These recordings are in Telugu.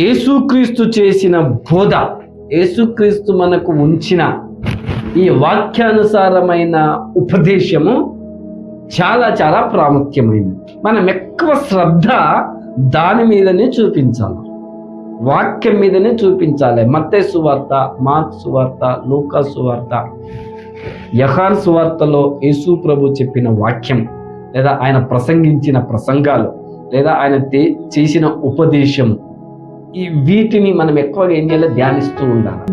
యేసుక్రీస్తు చేసిన బోధ, యేసుక్రీస్తు మనకు ఉంచిన ఈ వాక్యానుసారమైన ఉపదేశము చాలా చాలా ప్రాముఖ్యమైనది. మనం ఎక్కువ శ్రద్ధ దాని మీదనే చూపించాలి, వాక్యం మీదనే చూపించాలి. మత్తయి సువార్త, మార్కు సువార్త, లూకా సువార్త, యోహాను సువార్తలో యేసు ప్రభు చెప్పిన వాక్యం, లేదా ఆయన ప్రసంగించిన ప్రసంగాలు, లేదా ఆయన చేసిన ఉపదేశం, ఈ వీటిని మనం ఎక్కువగా ఏం చేయాలి, ధ్యానిస్తూ ఉండాలి.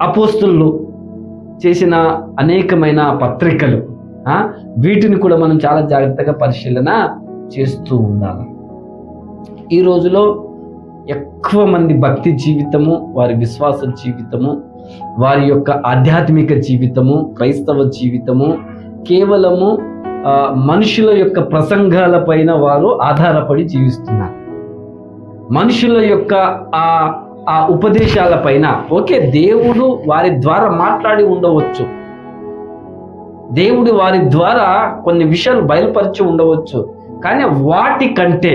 అపోస్తులు చేసిన అనేకమైన పత్రికలు, వీటిని కూడా మనం చాలా జాగ్రత్తగా పరిశీలన చేస్తూ ఉండాలి. ఈ రోజులో ఎక్కువ మంది భక్తి జీవితము, వారి విశ్వాస జీవితము, వారి యొక్క ఆధ్యాత్మిక జీవితము, క్రైస్తవ జీవితము కేవలము మనుషుల యొక్క ప్రసంగాల పైన వారు ఆధారపడి జీవిస్తున్నారు. మనుషుల యొక్క ఆ ఉపదేశాల పైన, ఓకే, దేవుడు వారి ద్వారా మాట్లాడి ఉండవచ్చు, దేవుడు వారి ద్వారా కొన్ని విషయాలు బయలుపరిచి ఉండవచ్చు, కానీ వాటి కంటే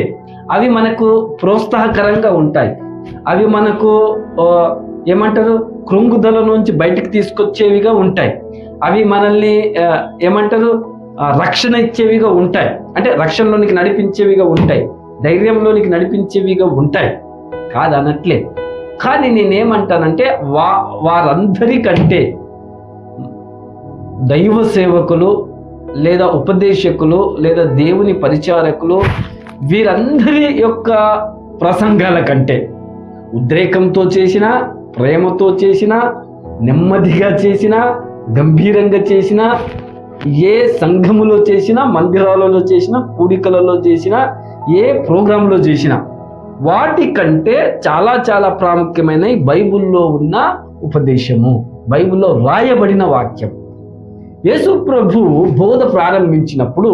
అవి మనకు ప్రోత్సాహకరంగా ఉంటాయి, అవి మనకు ఏమంటారు, కృంగుదల నుంచి బయటకు తీసుకొచ్చేవిగా ఉంటాయి, అవి మనల్ని ఏమంటారు, రక్షణ ఇచ్చేవిగా ఉంటాయి, అంటే రక్షణలోనికి నడిపించేవిగా ఉంటాయి, ధైర్యంలోనికి నడిపించేవిగా ఉంటాయి, కాదనట్లే. కానీ నేనేమంటానంటే వారందరికంటే దైవ సేవకులు, లేదా ఉపదేశకులు, లేదా దేవుని పరిచారకులు, వీరందరి యొక్క ప్రసంగాల కంటే ఉద్రేకంతో చేసిన, ప్రేమతో చేసిన, నెమ్మదిగా చేసిన, గంభీరంగా చేసిన, ఏ సంఘములో చేసినా, మందిరాలలో చేసినా, కూడికలలో చేసినా, ఏ ప్రోగ్రాంలో చేసినా, వాటి కంటే చాలా చాలా ప్రాముఖ్యమైన బైబిల్లో ఉన్న ఉపదేశము, బైబిల్లో రాయబడిన వాక్యం. యేసు ప్రభు బోధ ప్రారంభించినప్పుడు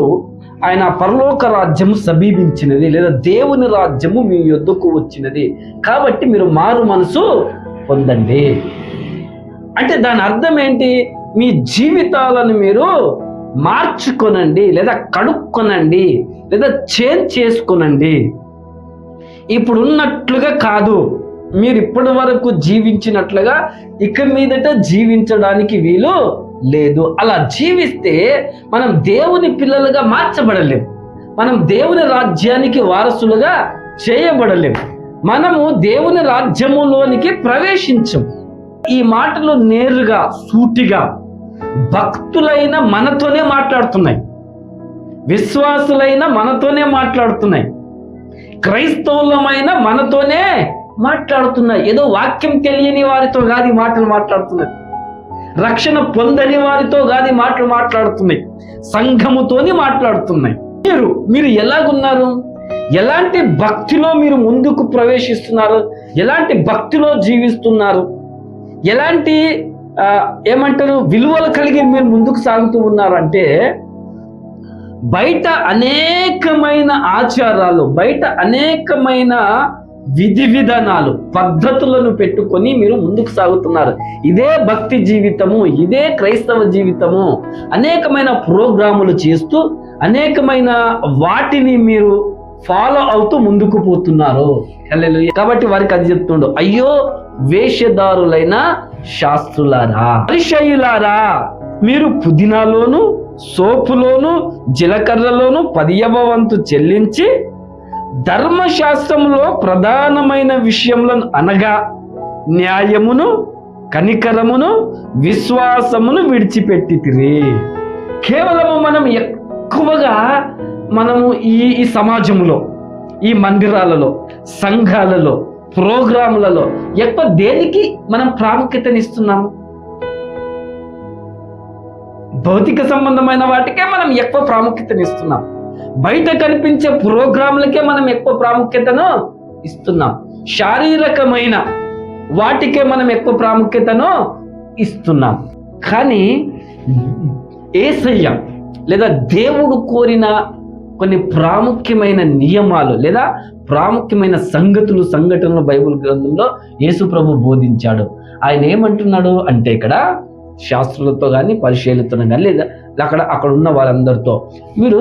ఆయన పరలోక రాజ్యము సమీపించినది, లేదా దేవుని రాజ్యము మీ యొద్దకు వచ్చినది, కాబట్టి మీరు మారు మనసు పొందండి. అంటే దాని అర్థం ఏంటి? మీ జీవితాలను మీరు మార్చుకొనండి, లేదా కడుక్కొనండి, లేదా చేంజ్ చేసుకొనండి. ఇప్పుడున్నట్లుగా కాదు, మీరు ఇప్పటి వరకు జీవించినట్లుగా ఇక మీదట జీవించడానికి వీలు లేదు. అలా జీవిస్తే మనం దేవుని పిల్లలుగా మార్చబడలేము, మనం దేవుని రాజ్యానికి వారసులుగా చేయబడలేము, మనము దేవుని రాజ్యములోనికి ప్రవేశించం. ఈ మాటలు నేరుగా సూటిగా భక్తులైన మనతోనే మాట్లాడుతున్నాయి, విశ్వాసులైన మనతోనే మాట్లాడుతున్నాయి, క్రైస్తవులమైన మనతోనే మాట్లాడుతున్నాయి. ఏదో వాక్యం తెలియని వారితో కాదు ఈ మాటలు మాట్లాడుతున్నాయి, రక్షణ పొందని వారితో కాదు ఈ మాటలు మాట్లాడుతున్నాయి, సంఘముతోని మాట్లాడుతున్నాయి. మీరు ఎలాగున్నారు, ఎలాంటి భక్తిలో మీరు ముందుకు ప్రవేశిస్తున్నారు, ఎలాంటి భక్తిలో జీవిస్తున్నారు, ఎలాంటి ఏమంటారు విలువలు కలిగి మీరు ముందుకు సాగుతూ ఉన్నారు అంటే, బయట అనేకమైన ఆచారాలు, బయట అనేకమైన విధి విధానాలు, పద్ధతులను పెట్టుకొని మీరు ముందుకు సాగుతున్నారు. ఇదే భక్తి జీవితము, ఇదే క్రైస్తవ జీవితము, అనేకమైన ప్రోగ్రాములు చేస్తూ అనేకమైన వాటిని మీరు ఫాలో అవుతూ ముందుకు పోతున్నారు. హల్లెలూయా. కాబట్టి వారికి అది చెప్తుండు, అయ్యో వేషధారులైన శాస్త్రులారా, పరిసయ్యులారా, మీరు పుదీనాలోను, సోపులోను, జీలకర్రలోను 10వ వంతు చెల్లించి ధర్మశాస్త్రంలో ప్రధానమైన విషయములను అనగా న్యాయమును, కనికరమును, విశ్వాసమును విడిచిపెట్టితిరి. కేవలము మనం ఎక్కువగా మనము ఈ సమాజంలో, ఈ మందిరాలలో, సంఘాలలో, ప్రోగ్రాములలో ఎక్కువ దేనికి మనం ప్రాముఖ్యతనిస్తున్నాము? భౌతిక సంబంధమైన వాటికే మనం ఎక్కువ ప్రాముఖ్యతనిస్తున్నాం, బయట కనిపించే ప్రోగ్రాంలకే మనం ఎక్కువ ప్రాముఖ్యతను ఇస్తున్నాం, శారీరకమైన వాటికే మనం ఎక్కువ ప్రాముఖ్యతను ఇస్తున్నాం. కానీ యేసయ్య లేదా దేవుడు కోరిన కొన్ని ప్రాముఖ్యమైన నియమాలు లేదా ప్రాముఖ్యమైన సంఘటనలు బైబిల్ గ్రంథంలో యేసు ప్రభు బోధించాడు. ఆయన ఏమంటున్నాడు అంటే, ఇక్కడ శాస్త్రులతో కానీ పరిశీలితో కానీ లేదా అక్కడ ఉన్న వారందరితో మీరు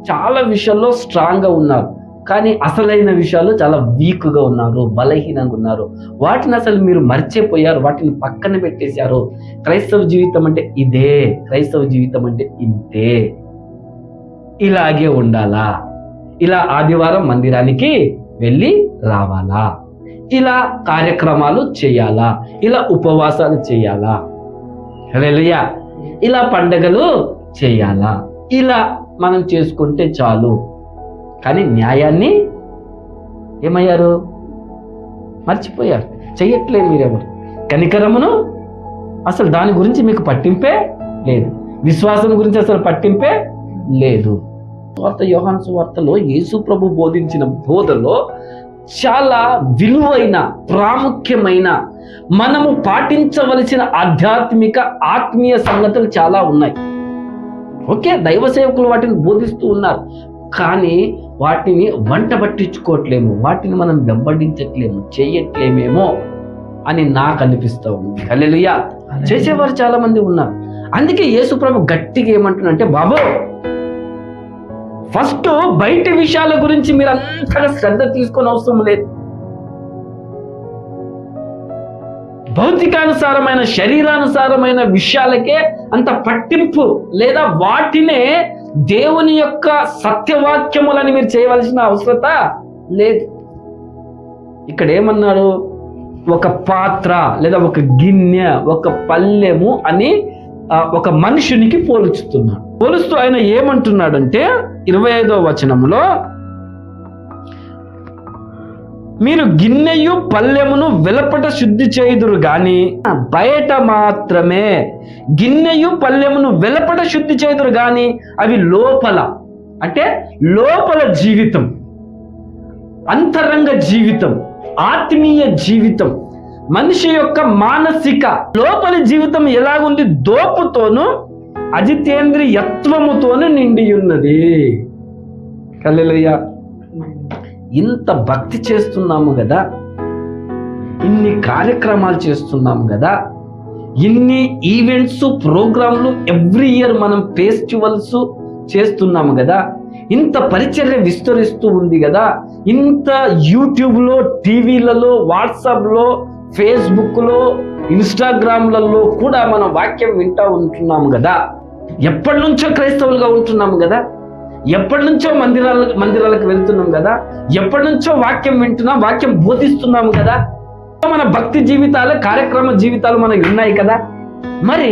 చాలా విషయాల్లో స్ట్రాంగ్గా ఉన్నారు, కానీ అసలైన విషయాలు చాలా వీక్గా ఉన్నారు, బలహీనంగా ఉన్నారు. వాటిని అసలు మీరు మర్చిపోయారు, వాటిని పక్కన పెట్టేశారు. క్రైస్తవ జీవితం అంటే ఇదే, క్రైస్తవ జీవితం అంటే ఇంతే, ఇలాగే ఉండాలా, ఇలా ఆదివారం మందిరానికి వెళ్ళి రావాలా, ఇలా కార్యక్రమాలు చేయాలా, ఇలా ఉపవాసాలు చేయాలా, హల్లెలూయా, ఇలా పండగలు చేయాలా, ఇలా మనం చేసుకుంటే చాలు. కానీ న్యాయాన్ని ఏమయ్యారు? మర్చిపోయారు, చెయ్యట్లేదు మీరెవరు. కనికరమును అసలు దాని గురించి మీకు పట్టింపే లేదు, విశ్వాసం గురించి అసలు పట్టింపే లేదు. యోహాను సువార్తలో యేసు ప్రభు బోధించిన బోధలో చాలా విలువైన, ప్రాముఖ్యమైన, మనము పాటించవలసిన ఆధ్యాత్మిక ఆత్మీయ సంగతులు చాలా ఉన్నాయి. ఓకే, దైవ సేవకులు వాటిని బోధిస్తూ ఉన్నారు, కానీ వాటిని వంట పట్టించుకోవట్లేము, వాటిని మనం వెంబడించట్లేము, చేయట్లేమేమో అని నాకు అనిపిస్తూ ఉంది. హల్లెలూయా. చేసేవారు చాలా మంది ఉన్నారు. అందుకే యేసు ప్రభు గట్టిగా ఏమంటున్నారంటే, బాబు ఫస్ట్ బయట విషయాల గురించి మీరు అంతగా శ్రద్ధ తీసుకొని అవసరం లేదు. భౌతికానుసారమైన, శరీరానుసారమైన విషయాలకే అంత పట్టింపు, లేదా వాటినే దేవుని యొక్క సత్యవాక్యములని మీరు చేయవలసిన అవసరత లేదు. ఇక్కడ ఏమన్నారు? ఒక పాత్ర లేదా ఒక గిన్నె, ఒక పల్లెము అని ఒక మనుషునికి పోలుస్తున్నాడు. పోలుస్తూ ఆయన ఏమంటున్నాడంటే 25వ వచనములో, మీరు గిన్నెయు పల్లెమును వెలుపట శుద్ధి చేయుదురు గాని బయట మాత్రమే. గిన్నెయు పల్లెమును వెలుపట శుద్ధి చేయుదురు గాని అవి లోపల, అంటే లోపల జీవితం, అంతరంగ జీవితం, ఆత్మీయ జీవితం, మనిషి యొక్క మానసిక లోపలి జీవితం ఎలాగుంది? దోపుతోను అజితేంద్రియత్వముతోను నిండి ఉన్నది. హల్లెలూయా. ఇంత భక్తి చేస్తున్నాము కదా, ఇన్ని కార్యక్రమాలు చేస్తున్నాము కదా, ఇన్ని ఈవెంట్స్, ప్రోగ్రాంలు, ఎవ్రీ ఇయర్ మనం ఫెస్టివల్స్ చేస్తున్నాము కదా, ఇంత పరిచర్య విస్తరిస్తూ ఉంది కదా, ఇంత యూట్యూబ్లో, టీవీలలో, వాట్సాప్లో, ఫేస్బుక్లో, ఇన్స్టాగ్రామ్లలో కూడా మనం వాక్యం వింటూ ఉంటున్నాము కదా, ఎప్పటి నుంచో క్రైస్తవులుగా ఉంటున్నాము కదా, ఎప్పటి నుంచో మందిరాలకు వెళ్తున్నాం కదా, ఎప్పటి నుంచో వాక్యం వింటున్నాం, వాక్యం బోధిస్తున్నాము కదా, మన భక్తి జీవితాలు, కార్యక్రమ జీవితాలు మనకు ఉన్నాయి కదా. మరి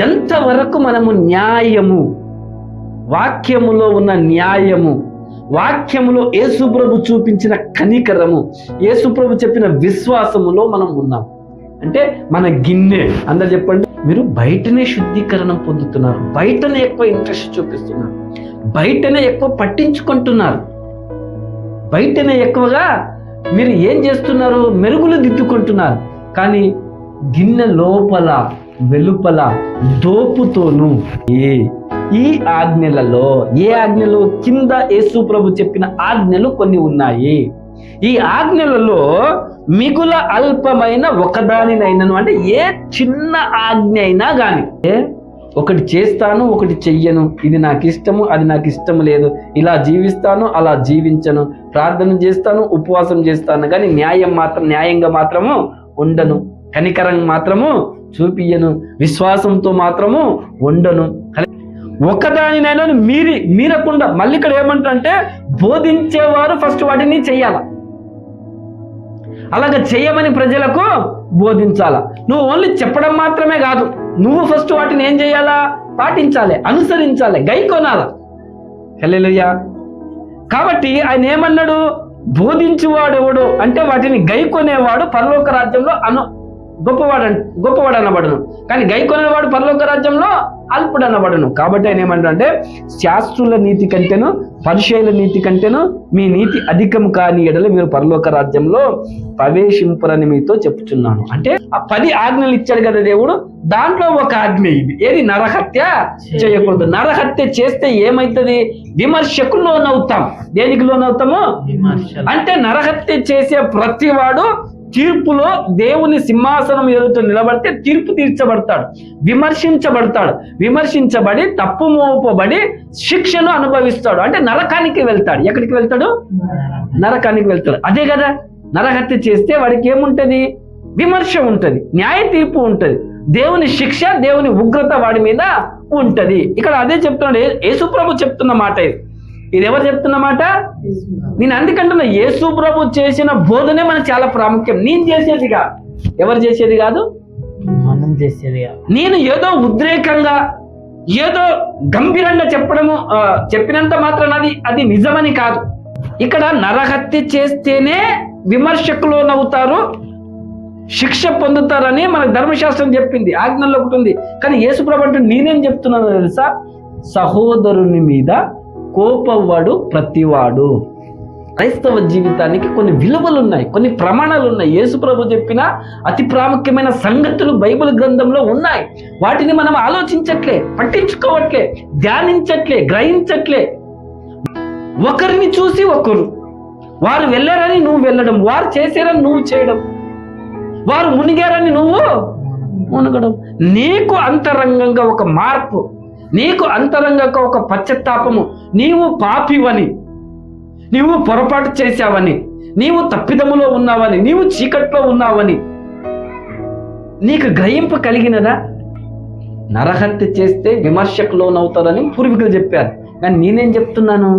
ఎంతవరకు మనము న్యాయము, వాక్యములో ఉన్న న్యాయము, వాక్యములో యేసుప్రభు చూపించిన కనికరము, యేసుప్రభు చెప్పిన విశ్వాసములో మనం ఉన్నాం అంటే మన గిన్నె, అందరు చెప్పండి, మీరు బయటనే శుద్ధీకరణ పొందుతున్నారు, బయటనే ఎక్కువ ఇంట్రెస్ట్ చూపిస్తున్నారు, బయటనే ఎక్కువ పట్టించుకుంటున్నారు, బయటనే ఎక్కువగా మీరు ఏం చేస్తున్నారు? మెరుగులు దిద్దుకుంటున్నారు. కానీ గిన్నె లోపల వెలుపల దోపుతోను ఈ ఆజ్ఞలలో, ఏ ఆజ్ఞలు? కింద యేసు ప్రభు చెప్పిన ఆజ్ఞలు కొన్ని ఉన్నాయి. ఈ ఆజ్ఞలలో మిగుల అల్పమైన ఒకదానినైనను, అంటే ఏ చిన్న ఆజ్ఞ అయినా కానీ, ఒకటి చేస్తాను, ఒకటి చెయ్యను, ఇది నాకు ఇష్టము, అది నాకు ఇష్టం లేదు, ఇలా జీవిస్తాను, అలా జీవించను, ప్రార్థన చేస్తాను, ఉపవాసం చేస్తాను, కానీ న్యాయంగా మాత్రము ఉండను, కనికరంగా మాత్రము చూపియను, విశ్వాసంతో మాత్రము ఉండను. ఒకదానినైనా మీరకుండా, మళ్ళీ ఇక్కడ ఏమంటే బోధించేవారు ఫస్ట్ వాటిని చెయ్యాల, అలాగ చెయ్యమని ప్రజలకు బోధించాలా. నువ్వు ఓన్లీ చెప్పడం మాత్రమే కాదు, నువ్వు ఫస్ట్ వాటిని ఏం చేయాలా? పాటించాలి, అనుసరించాలి, గైకొనాల. హల్లెలూయా. కాబట్టి ఆయన ఏమన్నాడు? బోధించువాడెవడు అంటే వాటిని గైకొనేవాడు పరలోక రాజ్యంలో గొప్పవాడు అనబడును, కానీ గైకొనేవాడు పరలోక రాజ్యంలో అల్పుడు అనబడును. కాబట్టి ఆయన ఏమంటాడంటే, శాస్త్రుల నీతి కంటేను పరిచయుల నీతి కంటేను మీ నీతి అధికము కాని ఎడల మీరు పరలోక రాజ్యంలో ప్రవేశింపరని మీతో చెప్పుచున్నాను. అంటే ఆ 10 ఆజ్ఞలు ఇచ్చాడు కదా దేవుడు, దాంట్లో ఒక ఆజ్ఞ ఇది. ఏది? నరహత్య చేయకూడదు. నరహత్య చేస్తే ఏమైతుంది? విమర్శకు లోనవుతాం. దేనికి లోనవుతాము? అంటే నరహత్య చేసే ప్రతివాడు తీర్పులో దేవుని సింహాసనం ఎదుట నిలబడితే తీర్పు తీర్చబడతాడు, విమర్శించబడి తప్పు మోపబడి శిక్షను అనుభవిస్తాడు. అంటే నరకానికి వెళ్తాడు. ఎక్కడికి వెళ్తాడు? నరకానికి వెళ్తాడు. అదే కదా, నరహత్య చేస్తే వాడికి ఏముంటది? విమర్శ ఉంటది, న్యాయ తీర్పు ఉంటది, దేవుని శిక్ష, దేవుని ఉగ్రత వాడి మీద ఉంటది. ఇక్కడ అదే చెప్తున్నాడు యేసు ప్రభు చెప్తున్న మాట. ఇది ఎవరు చెప్తున్న మాట? నేను అందుకంటున్నా, యేసు ప్రభు చేసిన బోధనే మనకు చాలా ప్రాముఖ్యం. నేను చేసేది కాదు, ఎవరు చేసేది కాదు, మనం చేసేది కాదు. నేను ఏదో ఉద్రేకంగా ఏదో గంభీరంగా చెప్పినంత మాత్రం అది నిజమని కాదు. ఇక్కడ నరహత్య చేస్తేనే విమర్శకులోనవుతారు, శిక్ష పొందుతారని మనకు ధర్మశాస్త్రం చెప్పింది, ఆజ్ఞల్లో ఒకటి ఉంది. కానీ యేసుప్రభు అంటే నేనేం చెప్తున్నానో తెలుసా? సహోదరుని మీద కోపవాడు ప్రతివాడు. క్రైస్తవ జీవితానికి కొన్ని విలువలు ఉన్నాయి, కొన్ని ప్రమాణాలు ఉన్నాయి. యేసుప్రభు చెప్పిన అతి ప్రాముఖ్యమైన సంగతులు బైబిల్ గ్రంథంలో ఉన్నాయి. వాటిని మనం ఆలోచించట్లే, పట్టించుకోవట్లే, ధ్యానించట్లే, గ్రహించట్లే. ఒకరిని చూసి ఒకరు, వారు వెళ్ళారని నువ్వు వెళ్ళడం, వారు చేశారని నువ్వు చేయడం, వారు మునిగారని నువ్వు మునగడం. నీకు అంతరంగంగా ఒక మార్పు, నీకు అంతరంగంగా ఒక పశ్చాత్తాపము, నీవు పాపివని, నీవు పొరపాటు చేశావని, నీవు తప్పిదములో ఉన్నావని, నీవు చీకట్లో ఉన్నావని నీకు గ్రహింపు కలిగినదా? నరహత్య చేస్తే విమర్శకు లోనవుతారని పూర్వీకులు చెప్పారు. కానీ నేనేం చెప్తున్నాను?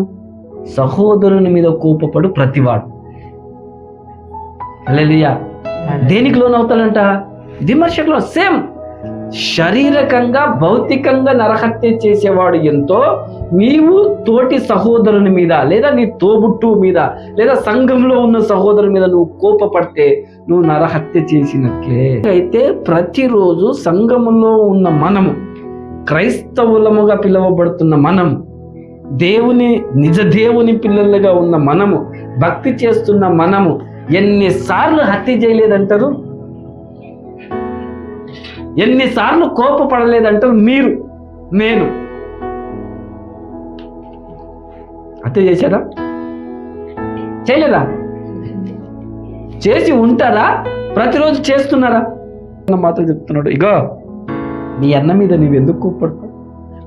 సహోదరుని మీద కోపపడు ప్రతివాడు. హల్లెలూయా. దేనికి లోనవుతాడంట? విమర్శకులు. సేమ్ శారీరకంగా భౌతికంగా నరహత్య చేసేవాడు ఎంతో, నీవు తోటి సహోదరుని మీద లేదా నీ తోబుట్టు మీద లేదా సంఘంలో ఉన్న సహోదరుని మీద నువ్వు కోపపడితే నువ్వు నరహత్య చేసినట్లే. అయితే ప్రతిరోజు సంఘములో ఉన్న మనము, క్రైస్తవులముగా పిలువబడుతున్న మనము, నిజ దేవుని పిల్లలుగా ఉన్న మనము, భక్తి చేస్తున్న మనము ఎన్నిసార్లు హత్య చేయలేదంటారు? ఎన్నిసార్లు కోపపడలేదంటారు? మీరు, నేను హత్య చేశారా? చేయలేదా? చేసి ఉంటారా? ప్రతిరోజు చేస్తున్నారా? మాత్రం చెప్తున్నాడు, ఇగో నీ అన్న మీద నువ్వు ఎందుకు కోపడతావు?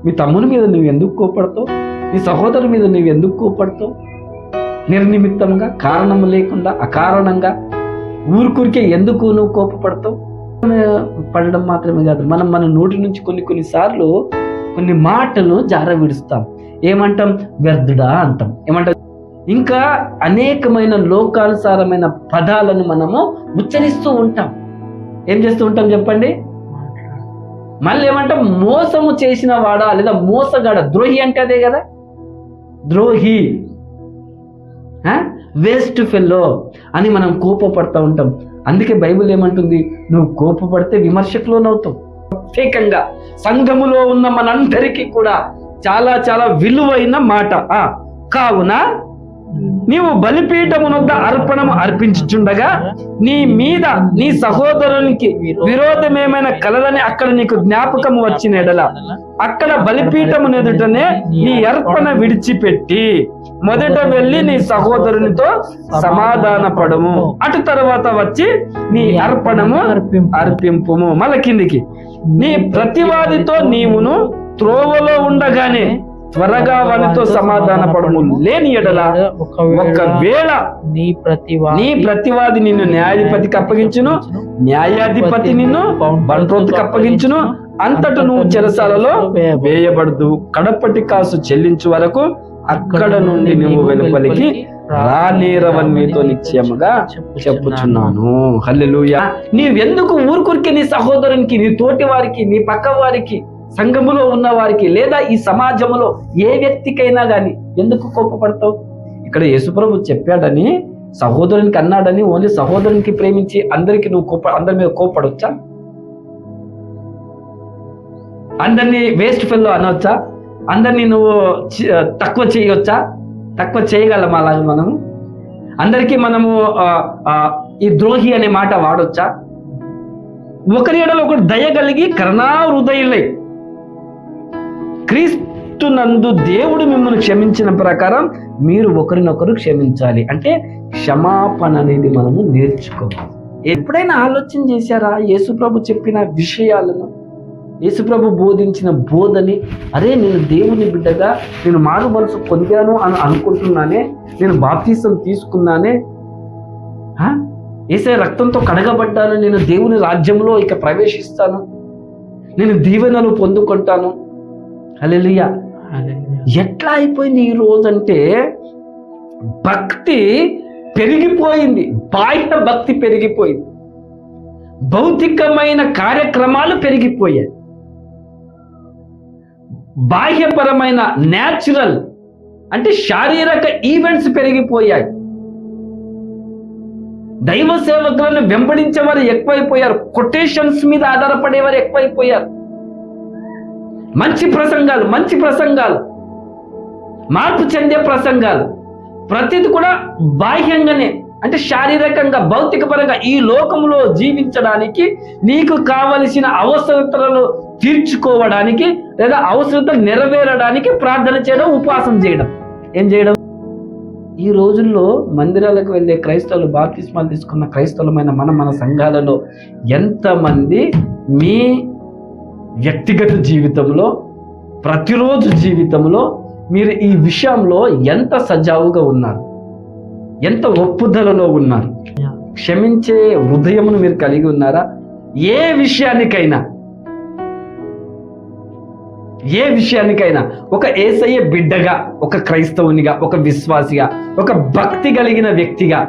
మీ తమ్ముని మీద నువ్వు ఎందుకు కోపడతావు? నీ సహోదరు మీద నువ్వు ఎందుకు కోపడతావు? నిర్నిమిత్తంగా, కారణం లేకుండా, అకారణంగా, ఊరికే ఎందుకు నువ్వు కోపపడతావు? పడడం మాత్రమే కాదు, మనం మన నోటి నుంచి కొన్నిసార్లు కొన్ని మాటలు జార విడుస్తాం. ఏమంటాం? వ్యర్థుడా అంటాం. ఏమంటాం? ఇంకా అనేకమైన లోకానుసారమైన పదాలను మనము ఉచ్చరిస్తూ ఉంటాం. ఏం చేస్తూ ఉంటాం చెప్పండి? మళ్ళీ ఏమంటాం? మోసము చేసిన వాడా లేదా మోసగాడ, ద్రోహి అంటే అదే కదా, ద్రోహి, వేస్ట్ ఫెల్లో అని మనం కోపపడతా ఉంటాం. అందుకే బైబిల్ ఏమంటుంది? నువ్వు కోపపడితే విమర్శకులోనవుతావు. ప్రత్యేకంగా సంఘములో ఉన్న మనందరికీ కూడా చాలా చాలా విలువైన మాట. కావున నీవు బలిపీఠమునొద్ద అర్పణము అర్పించుచుండగా నీ మీద నీ సహోదరునికి విరోధమేమైనా కలదని అక్కడ నీకు జ్ఞాపకము వచ్చిన ఎడల అక్కడ బలిపీఠము ఎదుటనే నీ అర్పణ విడిచిపెట్టి మొదట వెళ్ళి నీ సహోదరునితో సమాధాన పడము, అటు తర్వాత వచ్చి నీ అర్పణము అర్పింపుము. మళ్ళీ కిందికి, నీ ప్రతివాదితో నీవును త్రోవలో ఉండగానే త్వరగా వానితో సమాధాన పడము, లేని ఎడల ఒకవేళ నీ ప్రతివాది నిన్ను న్యాయాధిపతికి అప్పగించును, న్యాయాధిపతి నిన్ను బంట్రోతుకి అప్పగించును, అంతట నువ్వు చెరసాలలో వేయబడదు, కడపటి కాసు చెల్లించు వరకు అక్కడ నుండి నువ్వు వెలుపలికి రానేరవని నీతో నిశ్చయముగా చెప్పుచున్నాను. హల్లెలూయా. నీవెందుకు ఊరుకురికి నీ సహోదరునికి, నీ తోటి వారికి, నీ పక్క వారికి, సంఘములో ఉన్న వారికి లేదా ఈ సమాజంలో ఏ వ్యక్తికైనా గాని ఎందుకు కోపపడతావు? ఇక్కడ యేసుప్రభు చెప్పాడని, సహోదరునికి అన్నాడని ఓన్లీ సహోదరునికి ప్రేమించి అందరికి నువ్వు అందరి మీద కోపడొచ్చా? అందరినీ వేస్ట్ ఫెల్లో అనవచ్చా? అందరినీ నువ్వు తక్కువ చేయవచ్చా? తక్కువ చేయగలమా? అలాగే మనము అందరికీ మనము ఈ ద్రోహి అనే మాట వాడొచ్చా? ఒకరి ఎడల ఒకరు దయ కలిగి కరుణా హృదయులై క్రీస్తునందు దేవుడు మిమ్మల్ని క్షమించిన ప్రకారం మీరు ఒకరినొకరు క్షమించాలి. అంటే క్షమాపణ అనేది మనము నేర్చుకోవాలి. ఎప్పుడైనా ఆలోచన చేశారా యేసుప్రభు చెప్పిన విషయాలను, యేసుప్రభు బోధించిన బోధని? అరే నేను దేవుని బిడ్డగా, నేను మారు మనసు పొందాను అని అనుకుంటున్నానే, నేను బాప్తిసం తీసుకున్నానే, యేసయ్య రక్తంతో కడగబడ్డాను, నేను దేవుని రాజ్యంలో ఇక ప్రవేశిస్తాను, నేను దీవెనలు పొందుకుంటాను. హల్లెలూయా. ఎట్లా అయిపోయింది ఈ రోజంటే భక్తి పెరిగిపోయింది, బాహ్య భక్తి పెరిగిపోయింది, భౌతికమైన కార్యక్రమాలు పెరిగిపోయాయి, బాహ్యపరమైన న్యాచురల్ అంటే శారీరక ఈవెంట్స్ పెరిగిపోయాయి. దైవ సేవకులను వెంబడించేవారు ఎక్కువైపోయారు, కొటేషన్స్ మీద ఆధారపడేవారు ఎక్కువైపోయారు. మంచి ప్రసంగాలు, మార్పు చెందే ప్రసంగాలు, ప్రతిది కూడా బాహ్యంగానే అంటే శారీరకంగా, భౌతిక పరంగా ఈ లోకంలో జీవించడానికి నీకు కావలసిన అవసరతలను తీర్చుకోవడానికి లేదా అవసరతలు నెరవేరడానికి ప్రార్థన చేయడం, ఉపవాసం చేయడం. ఏం చేయడం? ఈ రోజుల్లో మందిరాలకు వెళ్ళే క్రైస్తవులు, బాప్తిస్మాలు తీసుకున్న క్రైస్తవులమైన మన సంఘాలలో ఎంతమంది మీ వ్యక్తిగత జీవితంలో, ప్రతిరోజు జీవితంలో మీరు ఈ విషయంలో ఎంత సజావుగా ఉన్నారు, ఎంత ఒప్పుదలలో ఉన్నారు? క్షమించే హృదయమును మీరు కలిగి ఉన్నారా? ఏ విషయానికైనా ఒక యేసయ్య బిడ్డగా, ఒక క్రైస్తవునిగా, ఒక విశ్వాసిగా, ఒక భక్తి కలిగిన వ్యక్తిగా,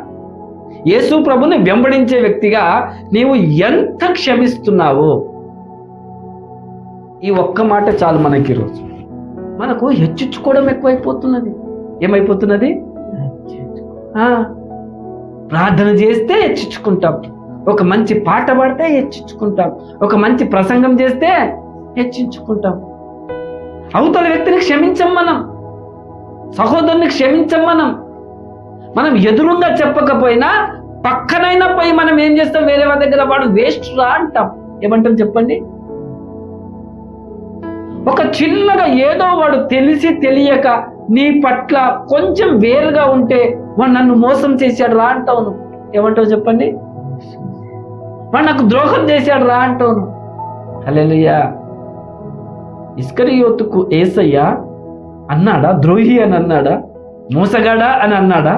యేసు ప్రభుని వెంబడించే వ్యక్తిగా నీవు ఎంత క్షమిస్తున్నావో? ఈ ఒక్క మాట చాలు మనకి. ఈరోజు మనకు హెచ్చించుకోవడం ఎక్కువైపోతున్నది. ఏమైపోతున్నది? ప్రార్థన చేస్తే హెచ్చించుకుంటాం, ఒక మంచి పాట పాడితే హెచ్చించుకుంటాం, ఒక మంచి ప్రసంగం చేస్తే హెచ్చించుకుంటాం. అవతల వ్యక్తిని క్షమించం, మనం సహోదరుని క్షమించం. మనం ఎదురుగా చెప్పకపోయినా పక్కనైనా పోయి మనం ఏం చేస్తాం? వేరే వాళ్ళ దగ్గర వాడు వేస్ట్ రా అంటాం. ఏమంటాం చెప్పండి? ఒక చిన్నగా ఏదో వాడు తెలిసి తెలియక నీ పట్ల కొంచెం వేరుగా ఉంటే వాడు నన్ను మోసం చేశాడు రా అంటావు. నువ్వు ఏమంటావు చెప్పండి? వాడు నాకు ద్రోహం చేశాడు రా అంటావు. హల్లెలూయా. ఇస్కరియోతుకు యేసయ్య అన్నాడా ద్రోహి అని అన్నాడా? మోసగాడా అని అన్నాడా?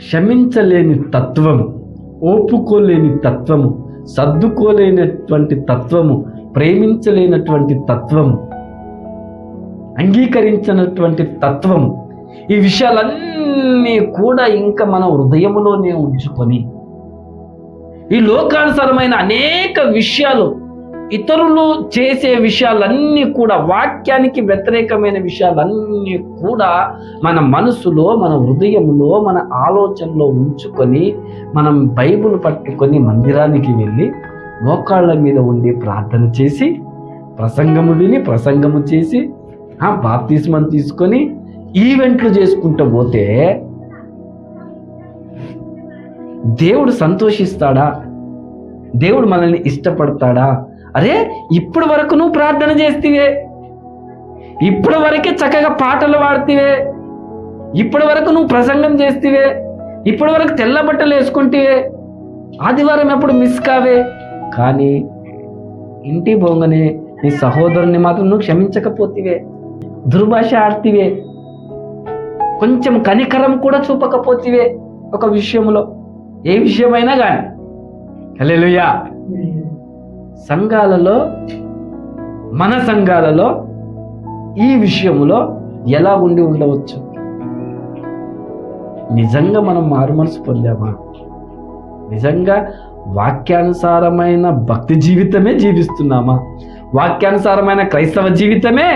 క్షమించలేని తత్వము, ఓపుకోలేని తత్వము, సర్దుకోలేనటువంటి తత్వము, ప్రేమించలేనటువంటి తత్వము, అంగీకరించినటువంటి తత్వము, ఈ విషయాలన్నీ కూడా ఇంకా మన హృదయములోనే ఉంచుకొని ఈ లోకానుసారమైన అనేక విషయాలు, ఇతరులు చేసే విషయాలన్నీ కూడా, వాక్యానికి వ్యతిరేకమైన విషయాలన్నీ కూడా మన మనసులో, మన హృదయంలో, మన ఆలోచనలో ఉంచుకొని మనం బైబిల్ పట్టుకొని మందిరానికి వెళ్ళి మోకాళ్ళ మీద ఉండి ప్రార్థన చేసి, ప్రసంగము విని ప్రసంగము చేసి, బాప్తిస్మం తీసుకొని ఈవెంట్లు చేసుకుంటూ పోతే దేవుడు సంతోషిస్తాడా? దేవుడు మనల్ని ఇష్టపడతాడా? అరే ఇప్పటి వరకు నువ్వు ప్రార్థన చేస్తేవే, ఇప్పటి వరకే చక్కగా పాటలు పాడుతీవే, ఇప్పటి వరకు నువ్వు ప్రసంగం చేస్తేవే, ఇప్పటి వరకు తెల్ల బట్టలు వేసుకుంటేవే, ఆదివారం ఎప్పుడు మిస్ కావే, కానీ ఇంటి బొంగనే నీ సహోదరుని మాత్రం నువ్వు క్షమించకపోతేవే, దుర్భాష ఆడితివే, కొంచెం కనికరం కూడా చూపకపోతేవే ఒక విషయంలో, ఏ విషయమైనా కానీ. హల్లెలూయా. సంఘాలలో, మన సంఘాలలో ఈ విషయంలో ఎలా ఉండి ఉండవచ్చు? నిజంగా మనం మారుమనసు పొందామా? నిజంగా వాక్యానుసారమైన భక్తి జీవితమే జీవిస్తున్నామా? వాక్యానుసారమైన క్రైస్తవ జీవితమే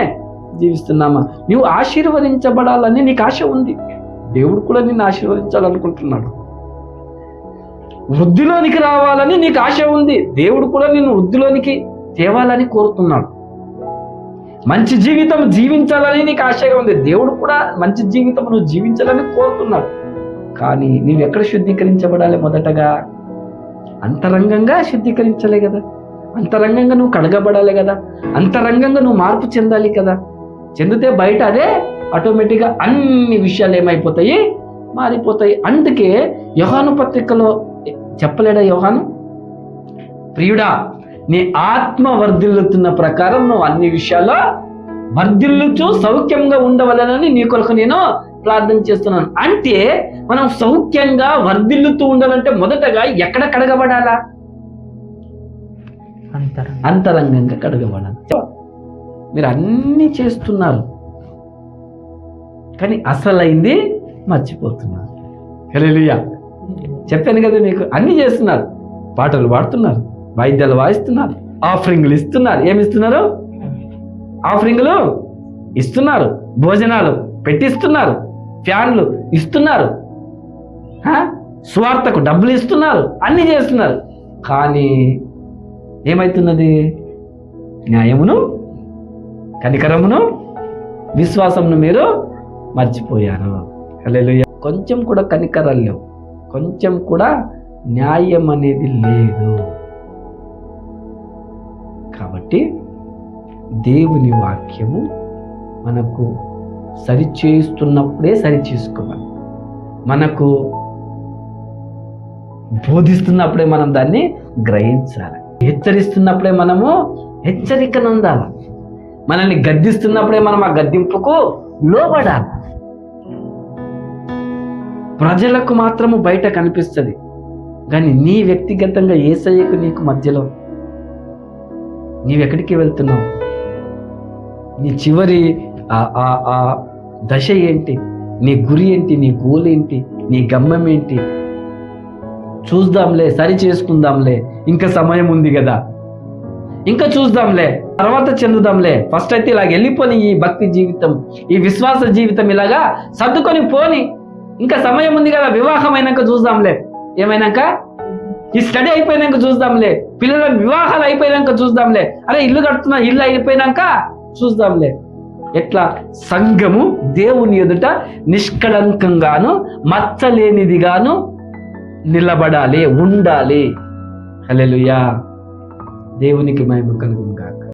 జీవిస్తున్నామా? నువ్వు ఆశీర్వదించబడాలని నీకు ఆశ ఉంది, దేవుడు కూడా నిన్ను ఆశీర్వదించాలనుకుంటున్నాడు. వృద్ధిలోనికి రావాలని నీకు ఆశ ఉంది, దేవుడు కూడా నిన్ను వృద్ధిలోనికి తేవాలని కోరుతున్నాడు. మంచి జీవితం జీవించాలని నీకు ఆశగా ఉంది, దేవుడు కూడా మంచి జీవితం నువ్వు జీవించాలని కోరుతున్నాడు. కానీ నువ్వు ఎక్కడ శుద్ధీకరించబడాలి? మొదటగా అంతరంగంగా శుద్ధీకరించాలి కదా, అంతరంగంగా నువ్వు కడగబడాలి కదా, అంతరంగంగా నువ్వు మార్పు చెందాలి కదా. చెందితే బయట అదే ఆటోమేటిక్గా అన్ని విషయాలు ఏమైపోతాయి? మారిపోతాయి. అందుకే యోహాను పత్రికలో చెప్పలేడా యోహాను, ప్రియుడా నీ ఆత్మ వర్ధిల్లుతున్న ప్రకారం నువ్వు అన్ని విషయాల్లో వర్ధిల్లుచు సౌఖ్యంగా ఉండవలనని నీ కొరకు నేను ప్రార్థన చేస్తున్నాను. అంటే మనం సౌఖ్యంగా వర్ధిల్లుతూ ఉండాలంటే మొదటగా ఎక్కడ కడగబడాలా? అంతరంగంగా కడగబడాలి. మీరు అన్నీ చేస్తున్నారు కానీ అసలైంది మర్చిపోతున్నారు. హల్లెలూయా. చెప్పాను కదా మీకు, అన్నీ చేస్తున్నారు, పాటలు పాడుతున్నారు, వాయిద్యాలు వాయిస్తున్నారు, ఆఫరింగ్లు ఇస్తున్నారు. ఏమి ఇస్తున్నారు? ఆఫరింగ్లు ఇస్తున్నారు, భోజనాలు పెట్టిస్తున్నారు, ఫ్యాన్లు ఇస్తున్నారు, స్వార్థకు డబ్బులు ఇస్తున్నారు, అన్నీ చేస్తున్నారు. కానీ ఏమైతున్నది? న్యాయమును, కనికరమును, విశ్వాసమును మీరు మర్చిపోయారు. హల్లెలూయా. కొంచెం కూడా కనికరాలు లేవు, కొంచెం కూడా న్యాయం అనేది లేదు. కాబట్టి దేవుని వాక్యము మనకు సరిచేస్తున్నప్పుడే సరిచేసుకోవాలి. మనకు బోధిస్తున్నప్పుడే మనం దాన్ని గ్రహించాలి. హెచ్చరిస్తున్నప్పుడే మనము హెచ్చరికను ఉండాలి. మనల్ని గద్దిస్తున్నప్పుడే మనం ఆ గద్దింపుకు లోబడాలి. ప్రజలకు మాత్రము బయట కనిపిస్తుంది కానీ నీ వ్యక్తిగతంగా యేసయ్యకు నీకు మధ్యలో నీవెక్కడికి వెళ్తున్నావు? నీ చివరి ఆ దశ ఏంటి? నీ గురి ఏంటి? నీ గోల్ ఏంటి? నీ గమ్యం ఏంటి? చూద్దాంలే, సరి చేసుకుందాంలే, ఇంకా సమయం ఉంది కదా, ఇంకా చూద్దాంలే, తర్వాత చెందుదాంలే, ఫస్ట్ అయితే ఇలాగ వెళ్ళిపోని ఈ భక్తి జీవితం, ఈ విశ్వాస జీవితం ఇలాగా సర్దుకొని పోని, ఇంకా సమయం ఉంది కదా, వివాహం అయినాక చూద్దాంలే, ఏమైనాక ఈ స్టడీ అయిపోయినాక చూద్దాంలే, పిల్లల వివాహాలు అయిపోయినాక చూద్దాంలే, అరే ఇల్లు కడుతున్నా, ఇల్లు అయిపోయినాక చూద్దాంలే. ఎట్లా? సంఘము దేవుని ఎదుట నిష్కళంకంగాను మచ్చలేనిదిగాను నిలబడాలి, ఉండాలి. హల్లెలూయా. దేవునికి మహిమ కలుగును గాక.